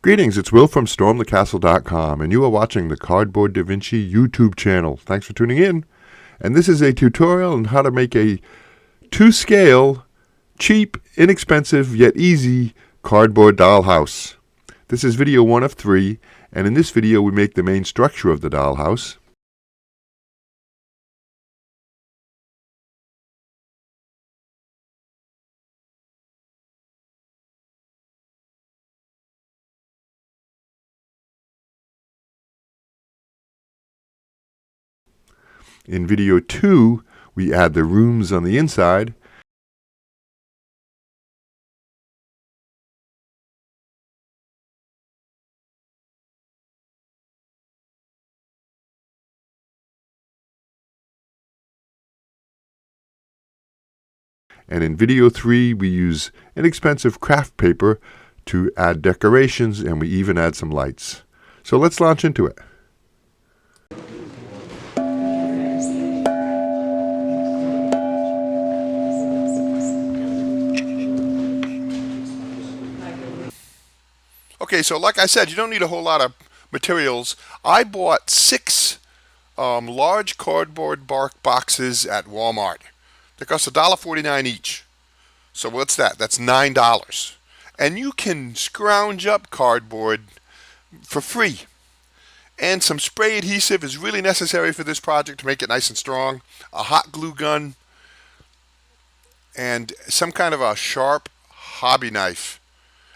Greetings, it's Will from StormTheCastle.com, and you are watching the Cardboard Da Vinci YouTube channel. Thanks for tuning in. And this is a tutorial on how to make a to-scale, cheap, inexpensive, yet easy cardboard dollhouse. This is video 1 of 3, and in this video we make the main structure of the dollhouse. In video 2, we add the rooms on the inside. And in video 3, we use inexpensive craft paper to add decorations, and we even add some lights. So let's launch into it. Okay, so like I said, you don't need a whole lot of materials. I bought 6 large cardboard bark boxes at Walmart. They cost $1.49 each. So what's that? That's $9. And you can scrounge up cardboard for free. And some spray adhesive is really necessary for this project to make it nice and strong. A hot glue gun. And some kind of a sharp hobby knife.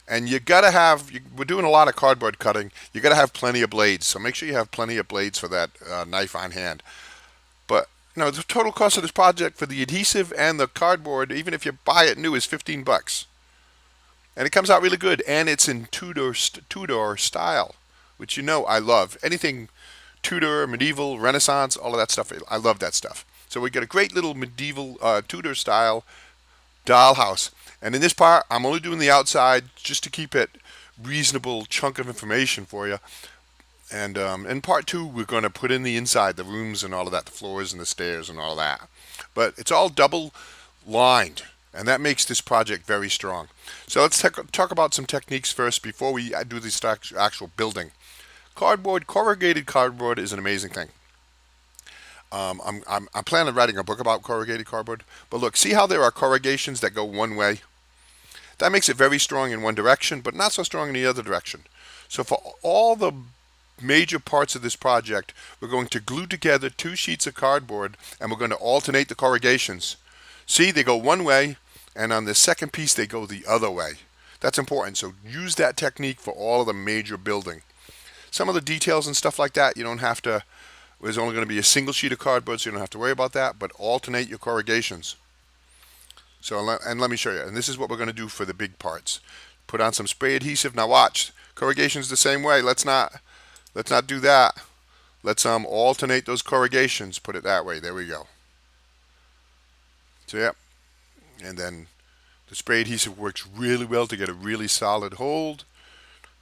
And you gotta have, we're doing a lot of cardboard cutting, you gotta have plenty of blades. So make sure you have plenty of blades for that knife on hand. But the total cost of this project for the adhesive and the cardboard, even if you buy it new, is $15. And it comes out really good, and it's in Tudor style, which I love. Anything Tudor, medieval, Renaissance, all of that stuff, I love that stuff. So we get a great little medieval Tudor style dollhouse. And in this part, I'm only doing the outside just to keep it reasonable chunk of information for you. And in part 2, we're going to put in the inside, the rooms and all of that, the floors and the stairs and all of that. But it's all double lined, and that makes this project very strong. So let's talk about some techniques first before we do this actual building. Corrugated cardboard is an amazing thing. I'm planning on writing a book about corrugated cardboard. But look, see how there are corrugations that go one way? That makes it very strong in one direction, but not so strong in the other direction. So for all the major parts of this project, we're going to glue together 2 sheets of cardboard, and we're going to alternate the corrugations. See, they go one way, and on the second piece they go the other way. That's important, so use that technique for all of the major building. Some of the details and stuff like that, you don't have to, there's only going to be a single sheet of cardboard, so you don't have to worry about that, but alternate your corrugations. So, and let me show you, and this is what we're going to do for the big parts. Put on some spray adhesive. Now watch, corrugations the same way. Let's not do that. Let's alternate those corrugations. Put it that way. There we go. So yeah, and then the spray adhesive works really well to get a really solid hold.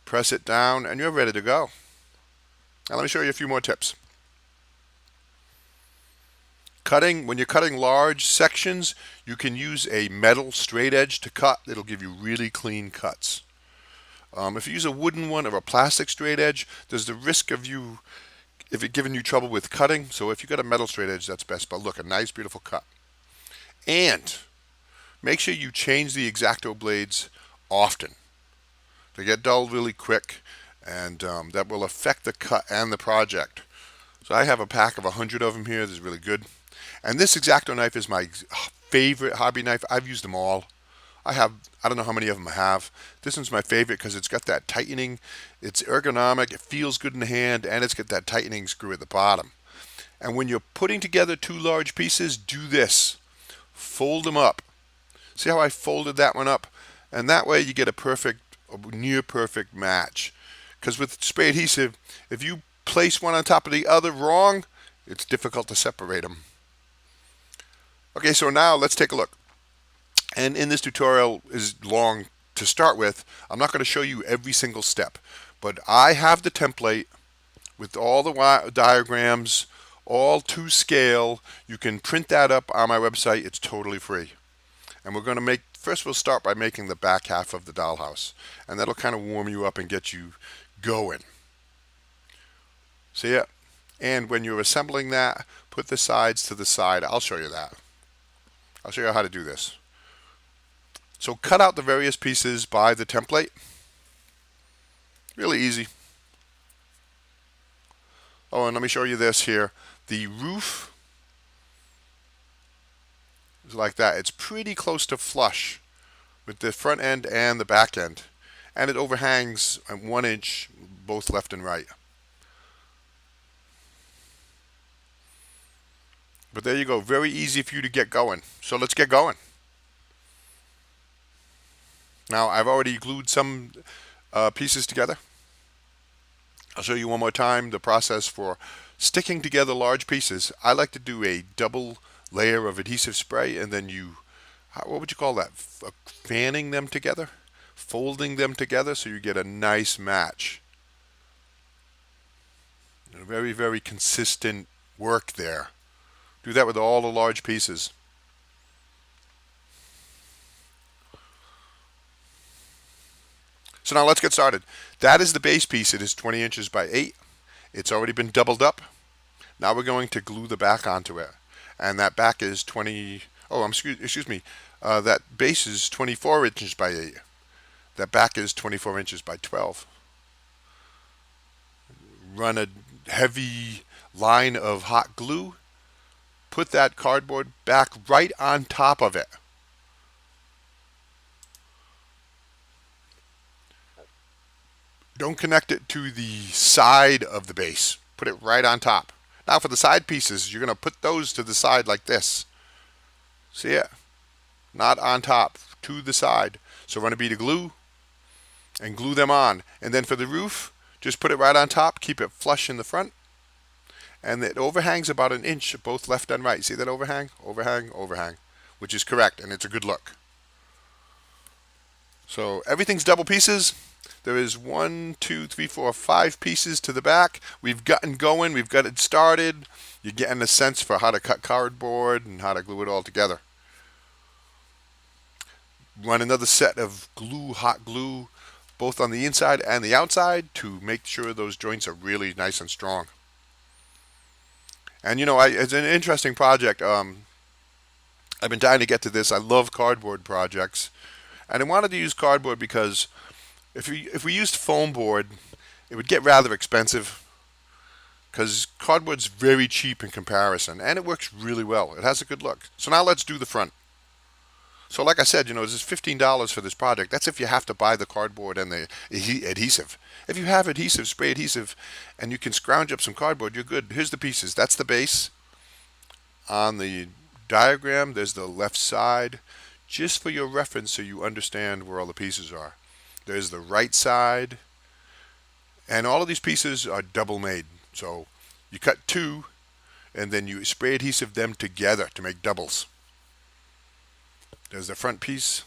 Press it down, and you're ready to go. Now let me show you a few more tips. When you're cutting large sections, you can use a metal straight edge to cut. It'll give you really clean cuts. If you use a wooden one or a plastic straight edge, there's the risk of it giving you trouble with cutting. So if you got a metal straight edge, that's best. But look, a nice, beautiful cut. And make sure you change the X-Acto blades often. They get dull really quick, and that will affect the cut and the project. So I have a pack of 100 of them here. This is really good. And this X-Acto knife is my favorite hobby knife. I've used them all. I don't know how many of them I have. This one's my favorite because it's got that tightening. It's ergonomic. It feels good in the hand, and it's got that tightening screw at the bottom. And when you're putting together 2 large pieces, do this. Fold them up. See how I folded that one up? And that way you get a near perfect match. Because with spray adhesive, if you place one on top of the other wrong, it's difficult to separate them. Okay, so now let's take a look. And in this tutorial is long to start with. I'm not going to show you every single step, but I have the template with all the diagrams, all to scale. You can print that up on my website. It's totally free. And we're going to make first we'll start by making the back half of the dollhouse, and that'll kind of warm you up and get you going. See it? And when you're assembling that, put the sides to the side. I'll show you that. I'll show you how to do this. So cut out the various pieces by the template. Really easy. Oh, and let me show you this here. The roof is like that. It's pretty close to flush with the front end and the back end. And it overhangs at 1 inch both left and right. But there you go. Very easy for you to get going. So let's get going. Now I've already glued some pieces together. I'll show you one more time the process for sticking together large pieces. I like to do a double layer of adhesive spray, and then what would you call that? Fanning them together? Folding them together so you get a nice match. Very, very consistent work there. Do that with all the large pieces. So now let's get started. That is the base piece. It is 20 inches by 8. It's already been doubled up. Now we're going to glue the back onto it. And that back is excuse me. That base is 24 inches by 8. That back is 24 inches by 12. Run a heavy line of hot glue. Put that cardboard back right on top of it. Don't connect it to the side of the base. Put it right on top. Now for the side pieces, you're going to put those to the side like this. See it? Not on top, to the side. So run a bead of glue and glue them on. And then for the roof, just put it right on top. Keep it flush in the front. And it overhangs about 1 inch both left and right. See that overhang? Overhang, overhang. Which is correct, and it's a good look. So everything's double pieces. There is 1, 2, 3, 4, 5 pieces to the back. We've gotten going. We've got it started. You're getting a sense for how to cut cardboard and how to glue it all together. Run another set of glue, hot glue, both on the inside and the outside to make sure those joints are really nice and strong. And it's an interesting project. I've been dying to get to this. I love cardboard projects. And I wanted to use cardboard because if we used foam board, it would get rather expensive because cardboard's very cheap in comparison, and it works really well. It has a good look. So now let's do the front. So like I said, this is $15 for this project. That's if you have to buy the cardboard and the adhesive. If you have adhesive, spray adhesive, and you can scrounge up some cardboard, you're good. Here's the pieces. That's the base. On the diagram, there's the left side. Just for your reference so you understand where all the pieces are. There's the right side. And all of these pieces are double made. So you cut 2, and then you spray adhesive them together to make doubles. There's the front piece,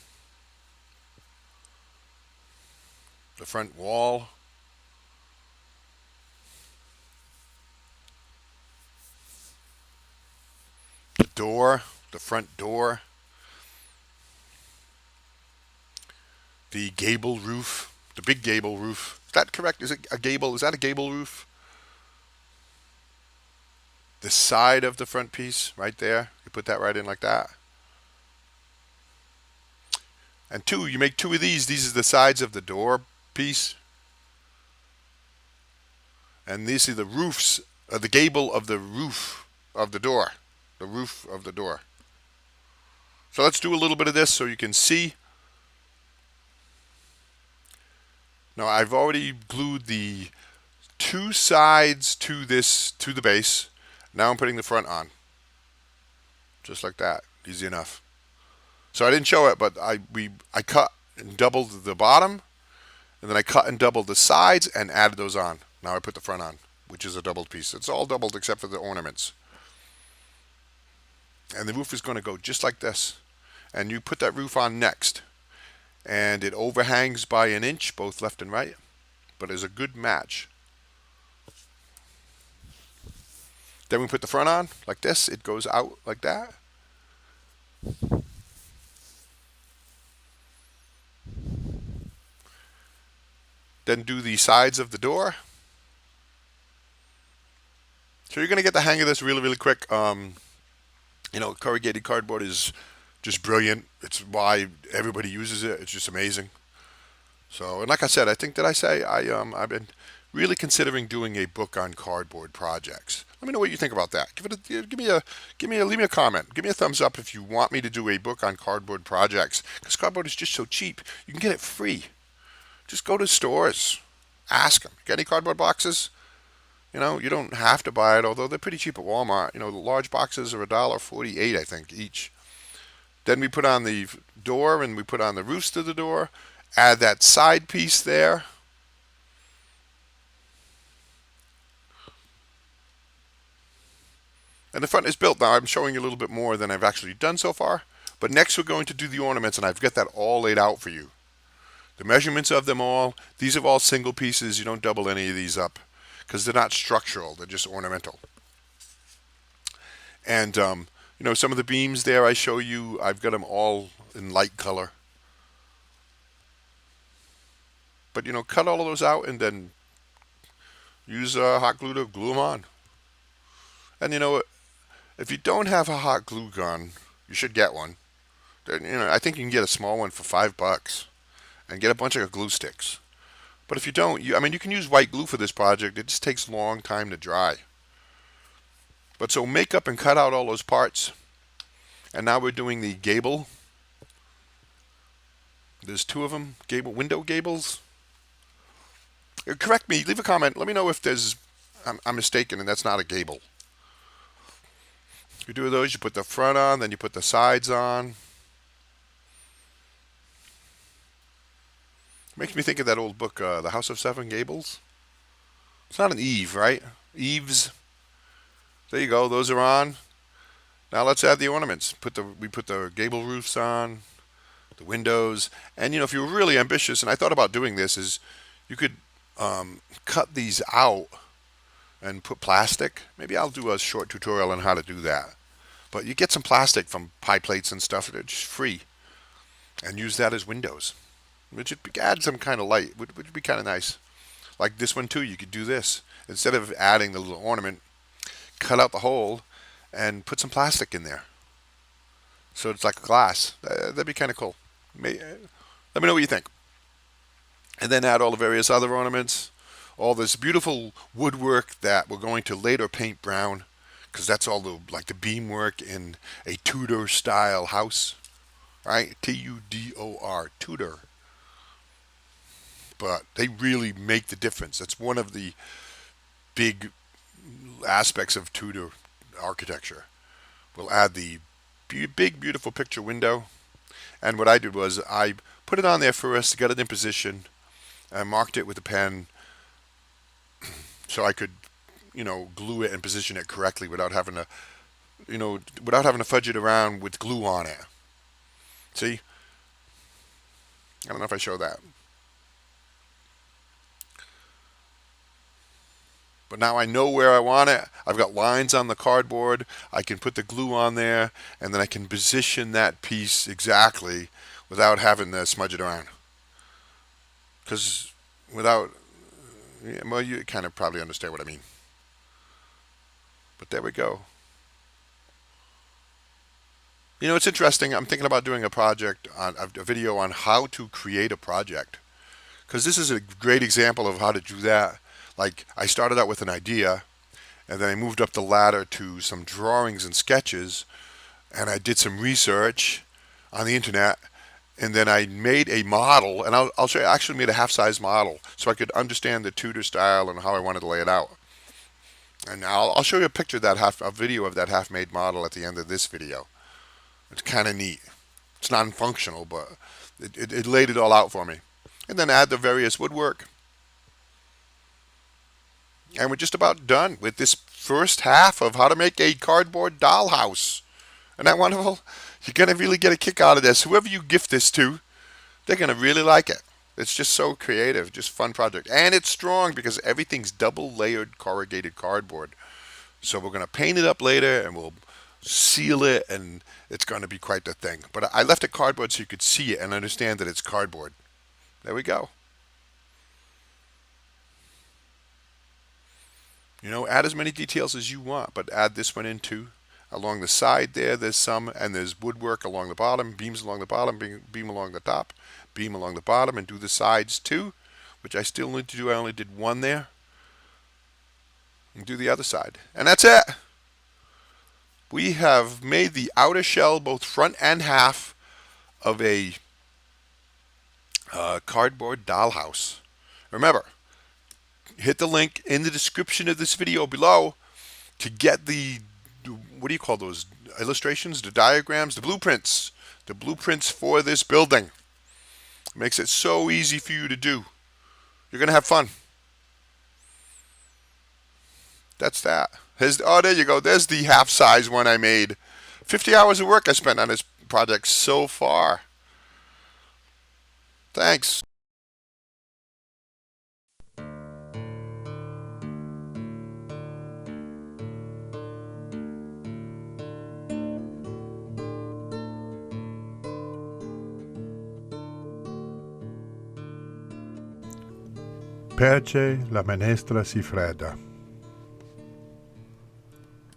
the front wall, the door, the front door, the gable roof, the big gable roof. Is that correct? Is it a gable? Is that a gable roof? The side of the front piece right there. You put that right in like that. And you make 2 of these. These are the sides of the door piece. And these are the roofs, the gable of the roof of the door. The roof of the door. So let's do a little bit of this so you can see. Now I've already glued the 2 sides to the base. Now I'm putting the front on. Just like that. Easy enough. So I didn't show it, but I cut and doubled the bottom, and then I cut and doubled the sides and added those on. Now I put the front on, which is a doubled piece. It's all doubled except for the ornaments. And the roof is going to go just like this. And you put that roof on next. And it overhangs by 1 inch, both left and right, but is a good match. Then we put the front on like this. It goes out like that. Then do the sides of the door. So you're going to get the hang of this really, really quick. Corrugated cardboard is just brilliant. It's why everybody uses it. It's just amazing. So, and like I said, I think that I say I've been really considering doing a book on cardboard projects. Let me know what you think about that. Leave me a comment. Give me a thumbs up if you want me to do a book on cardboard projects. Because cardboard is just so cheap. You can get it free. Just go to stores. Ask them. Got any cardboard boxes? You don't have to buy it, although they're pretty cheap at Walmart. The large boxes are $1.48, I think, each. Then we put on the door and we put on the roofs to the door. Add that side piece there. And the front is built now. I'm showing you a little bit more than I've actually done so far. But next we're going to do the ornaments, and I've got that all laid out for you. The measurements of them all. These are all single pieces. You don't double any of these up because they're not structural. They're just ornamental. And, some of the beams there I show you, I've got them all in light color. But, cut all of those out and then use hot glue to glue them on. And, if you don't have a hot glue gun, you should get one. I think you can get a small one for $5 and get a bunch of glue sticks. But if you don't, you can use white glue for this project. It just takes a long time to dry. But so make up and cut out all those parts. And now we're doing the gable. There's 2 of them, window gables. Correct me, leave a comment. Let me know if I'm mistaken and that's not a gable. You do those, you put the front on, then you put the sides on. Makes me think of that old book, The House of Seven Gables. It's not an Eve, right? Eaves. There you go, those are on. Now let's add the ornaments. We put the gable roofs on, the windows. And if you were really ambitious, and I thought about doing this, is you could cut these out and put plastic. Maybe I'll do a short tutorial on how to do that. But you get some plastic from pie plates and stuff, they're just free. And use that as windows. Which would add some kind of light, which would be kind of nice. Like this one too, you could do this. Instead of adding the little ornament, cut out the hole and put some plastic in there. So it's like a glass. That'd be kind of cool. Let me know what you think. And then add all the various other ornaments. All this beautiful woodwork that we're going to later paint brown, because that's all the beamwork in a Tudor style house, right? Tudor, Tudor. But they really make the difference. That's one of the big aspects of Tudor architecture. We'll add the big, beautiful picture window. And what I did was I put it on there first, got it in position, I marked it with a pen so I could, glue it and position it correctly without having to fudge it around with glue on it. See? I don't know if I show that. But now I know where I want it. I've got lines on the cardboard. I can put the glue on there, and then I can position that piece exactly without having to smudge it around. Because you kind of probably understand what I mean. But there we go. It's interesting. I'm thinking about doing a video on how to create a project. Because this is a great example of how to do that. Like, I started out with an idea, and then I moved up the ladder to some drawings and sketches, and I did some research on the internet, and then I made a model, and I'll show you, I actually made a half-size model so I could understand the Tudor style and how I wanted to lay it out. And I'll show you a video of that half-made model at the end of this video. It's kind of neat. It's non-functional, but it laid it all out for me. And then add the various woodwork. And we're just about done with this first half of how to make a cardboard dollhouse. Isn't that wonderful? You're going to really get a kick out of this. Whoever you gift this to, they're going to really like it. It's just so creative, just fun project. And it's strong because everything's double layered corrugated cardboard. So we're going to paint it up later and we'll seal it and it's going to be quite the thing. But I left it cardboard so you could see it and understand that it's cardboard. There we go. Add as many details as you want, but add this one in too. Along the side there's some, and there's woodwork along the bottom, beams along the bottom, beam along the top, beam along the bottom, and do the sides too, which I still need to do. I only did one there. And do the other side. And that's it. We have made the outer shell, both front and half, of a cardboard dollhouse. Remember, hit the link in the description of this video below to get the, what do you call those, illustrations, the diagrams, the blueprints for this building. It makes it so easy for you to do. You're going to have fun. That's that. There you go. There's the half-size one I made. 50 hours of work I spent on this project so far. Thanks. Perché la minestra si fredda.